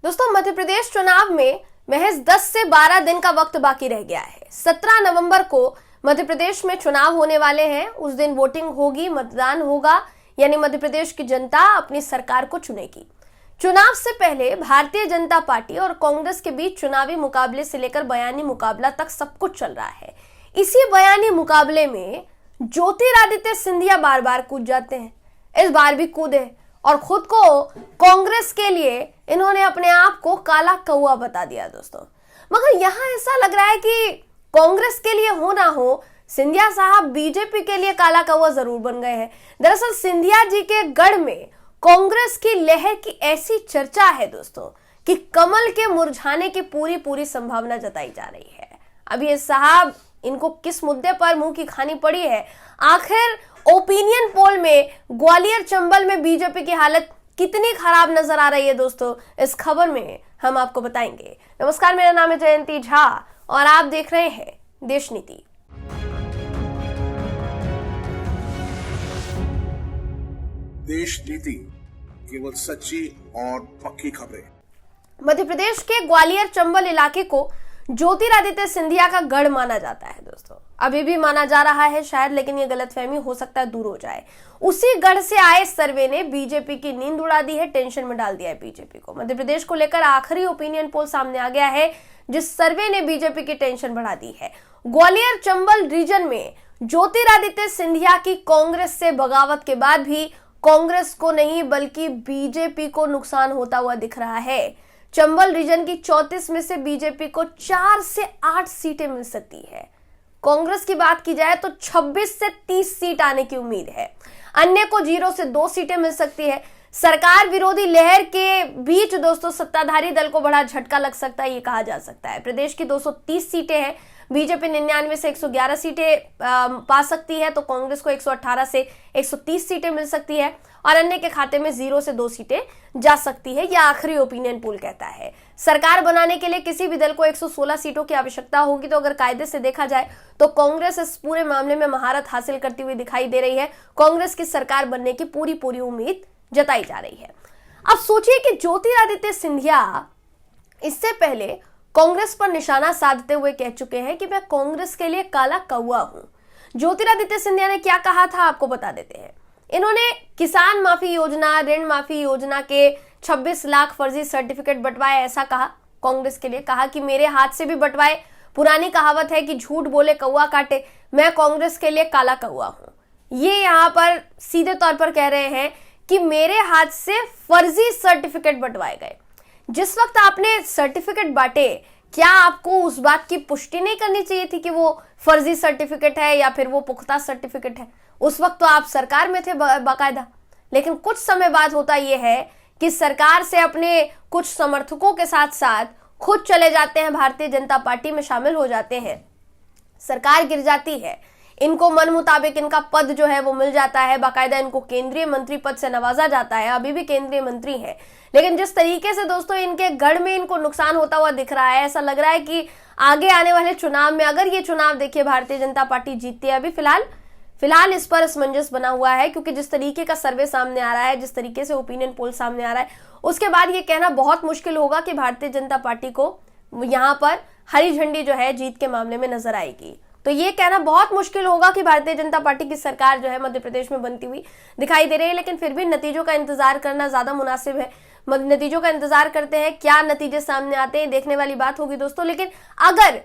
दोस्तों, मध्य प्रदेश चुनाव में महज 10 से 12 दिन का वक्त बाकी रह गया है। 17 नवंबर को मध्य प्रदेश में चुनाव होने वाले हैं। उस दिन वोटिंग होगी, मतदान होगा, यानी मध्य प्रदेश की जनता अपनी सरकार को चुनेगी। चुनाव से पहले भारतीय जनता पार्टी और कांग्रेस के बीच चुनावी मुकाबले से लेकर बयानी मुकाबला तक सब कुछ चल रहा है। इसी बयानी मुकाबले में ज्योतिरादित्य सिंधिया बार बार कूद जाते हैं। इस बार भी कूदे और खुद को कांग्रेस के लिए इन्होंने अपने आप को काला कौवा बता दिया दोस्तों। मगर यहां ऐसा लग रहा है कि कांग्रेस के लिए हो ना हो, सिंधिया साहब बीजेपी के लिए काला कौवा जरूर बन गए हैं। दरअसल सिंधिया जी के गढ़ में कांग्रेस की लहर की ऐसी चर्चा है दोस्तों कि कमल के मुरझाने की पूरी संभावना जताई जा रही है। अब ये साहब, इनको किस मुद्दे पर मुंह की खानी पड़ी है? आखिर ओपिनियन पोल में ग्वालियर चंबल में बीजेपी की हालत कितनी खराब नजर आ रही है दोस्तों, इस खबर में हम आपको बताएंगे। नमस्कार, मेरा नाम है जयंती झा और आप देख रहे हैं देश नीति। देश नीति, केवल सच्ची और पक्की खबरें। मध्य प्रदेश के ग्वालियर चंबल इलाके को ज्योतिरादित्य सिंधिया का गढ़ माना जाता है दोस्तों। अभी भी माना जा रहा है शायद, लेकिन ये गलतफहमी हो सकता है दूर हो जाए। उसी गढ़ से आए सर्वे ने बीजेपी की नींद उड़ा दी है, टेंशन में डाल दिया है बीजेपी को। मध्य प्रदेश को लेकर आखिरी ओपिनियन पोल सामने आ गया है, जिस सर्वे ने बीजेपी की टेंशन बढ़ा दी है। ग्वालियर चंबल रीजन में ज्योतिरादित्य सिंधिया की कांग्रेस से बगावत के बाद भी कांग्रेस को नहीं बल्कि बीजेपी को नुकसान होता हुआ दिख रहा है। चंबल रीजन की 34 में से बीजेपी को 4 से 8 सीटें मिल सकती है। कांग्रेस की बात की जाए तो 26 से 30 सीट आने की उम्मीद है। अन्य को 0 से 2 सीटें मिल सकती है। सरकार विरोधी लहर के बीच दोस्तों सत्ताधारी दल को बड़ा झटका लग सकता है, ये कहा जा सकता है। प्रदेश की 230 सीटें हैं। बीजेपी 99 से 111 सीटें पा सकती है, तो कांग्रेस को 118 से 130 सीटें मिल सकती है और अन्य के खाते में 0 से 2 सीटें जा सकती है। यह आखिरी ओपिनियन पोल कहता है। सरकार बनाने के लिए किसी भी दल को 116 सीटों की आवश्यकता होगी, तो अगर कायदे से देखा जाए तो कांग्रेस इस पूरे मामले में महारत हासिल करती हुई दिखाई दे रही है। कांग्रेस की सरकार बनने की पूरी उम्मीद जताई जा रही है। अब सोचिए कि ज्योतिरादित्य सिंधिया इससे पहले कांग्रेस पर निशाना साधते हुए कह चुके हैं कि मैं कांग्रेस के लिए काला कौवा हूं। ज्योतिरादित्य सिंधिया ने क्या कहा था आपको बता देते हैं। इन्होंने किसान माफी योजना, ऋण माफी योजना के 26 लाख फर्जी सर्टिफिकेट बंटवाए, ऐसा कहा। कांग्रेस के लिए कहा कि मेरे हाथ से भी बंटवाए। पुरानी कहावत है कि झूठ बोले कौवा काटे, मैं कांग्रेस के लिए काला कौवा हूं। ये यहां पर सीधे तौर पर कह रहे हैं कि मेरे हाथ से फर्जी सर्टिफिकेट बंटवाए गए। जिस वक्त आपने सर्टिफिकेट बांटे, क्या आपको उस बात की पुष्टि नहीं करनी चाहिए थी कि वो फर्जी सर्टिफिकेट है या फिर वो पुख्ता सर्टिफिकेट है? उस वक्त तो आप सरकार में थे बाकायदा। लेकिन कुछ समय बाद होता यह है कि सरकार से अपने कुछ समर्थकों के साथ साथ खुद चले जाते हैं, भारतीय जनता पार्टी में शामिल हो जाते हैं। सरकार गिर जाती है, इनको मन मुताबिक इनका पद जो है वो मिल जाता है, बाकायदा इनको केंद्रीय मंत्री पद से नवाजा जाता है। अभी भी केंद्रीय मंत्री हैं, लेकिन जिस तरीके से दोस्तों इनके गढ़ में इनको नुकसान होता हुआ दिख रहा है, ऐसा लग रहा है कि आगे आने वाले चुनाव में, अगर ये चुनाव देखिए भारतीय जनता पार्टी जीतती है, अभी फिलहाल इस पर असमंजस बना हुआ है, क्योंकि जिस तरीके का सर्वे सामने आ रहा है, जिस तरीके से ओपिनियन पोल सामने आ रहा है, उसके बाद ये कहना बहुत मुश्किल होगा कि भारतीय जनता पार्टी को यहाँ पर हरी झंडी जो है जीत के मामले में नजर आएगी। तो ये कहना बहुत मुश्किल होगा कि भारतीय जनता पार्टी की सरकार जो है मध्य प्रदेश में बनती हुई दिखाई दे रही है। लेकिन फिर भी नतीजों का इंतजार करना ज्यादा मुनासिब है। नतीजों का इंतजार करते हैं, क्या नतीजे सामने आते हैं, देखने वाली बात होगी दोस्तों। लेकिन अगर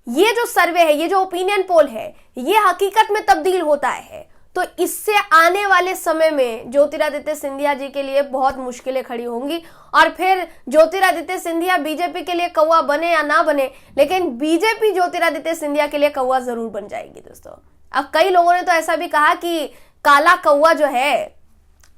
ये जो सर्वे है, ये जो ओपिनियन पोल है, ये हकीकत में तब्दील होता है, तो इससे आने वाले समय में ज्योतिरादित्य सिंधिया जी के लिए बहुत मुश्किलें खड़ी होंगी। और फिर ज्योतिरादित्य सिंधिया बीजेपी के लिए कौवा बने या ना बने, लेकिन बीजेपी ज्योतिरादित्य सिंधिया के लिए कौवा जरूर बन जाएगी दोस्तों। अब कई लोगों ने तो ऐसा भी कहा कि काला कौवा जो है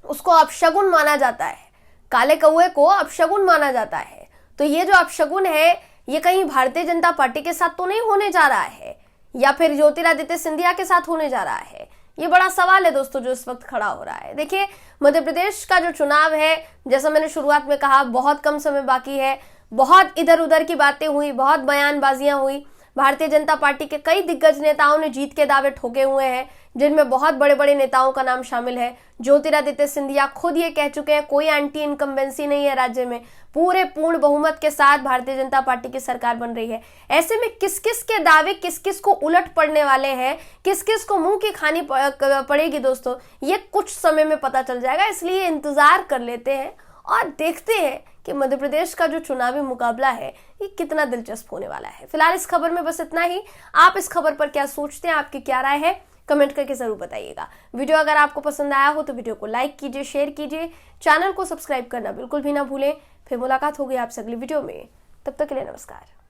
उसको अपशगुन माना जाता है, काले कौवे को अपशगुन माना जाता है। तो ये जो अपशगुन है, ये कहीं भारतीय जनता पार्टी के साथ तो नहीं होने जा रहा है, या फिर ज्योतिरादित्य सिंधिया के साथ होने जा रहा है? ये बड़ा सवाल है दोस्तों जो इस वक्त खड़ा हो रहा है। देखिए, मध्य प्रदेश का जो चुनाव है, जैसा मैंने शुरुआत में कहा, बहुत कम समय बाकी है। बहुत इधर उधर की बातें हुई, बहुत बयानबाजियां हुई, भारतीय जनता पार्टी के कई दिग्गज नेताओं ने जीत के दावे ठोके हुए हैं, जिनमें बहुत बड़े बड़े नेताओं का नाम शामिल है। ज्योतिरादित्य सिंधिया खुद ये कह चुके हैं कोई एंटी इनकम्बेंसी नहीं है राज्य में, पूरे पूर्ण बहुमत के साथ भारतीय जनता पार्टी की सरकार बन रही है। ऐसे में किस किस के दावे किस किस को उलट पड़ने वाले हैं, किस किस को मुंह की खानी पड़ेगी दोस्तों, ये कुछ समय में पता चल जाएगा। इसलिए इंतजार कर लेते हैं और देखते हैं कि मध्य प्रदेश का जो चुनावी मुकाबला है ये कितना दिलचस्प होने वाला है। फिलहाल इस खबर में बस इतना ही। आप इस खबर पर क्या सोचते हैं, आपकी क्या राय है, कमेंट करके जरूर बताइएगा। वीडियो अगर आपको पसंद आया हो तो वीडियो को लाइक कीजिए, शेयर कीजिए, चैनल को सब्सक्राइब करना बिल्कुल भी ना भूलें। फिर मुलाकात होगी आपसे अगली वीडियो में, तब तक के लिए नमस्कार।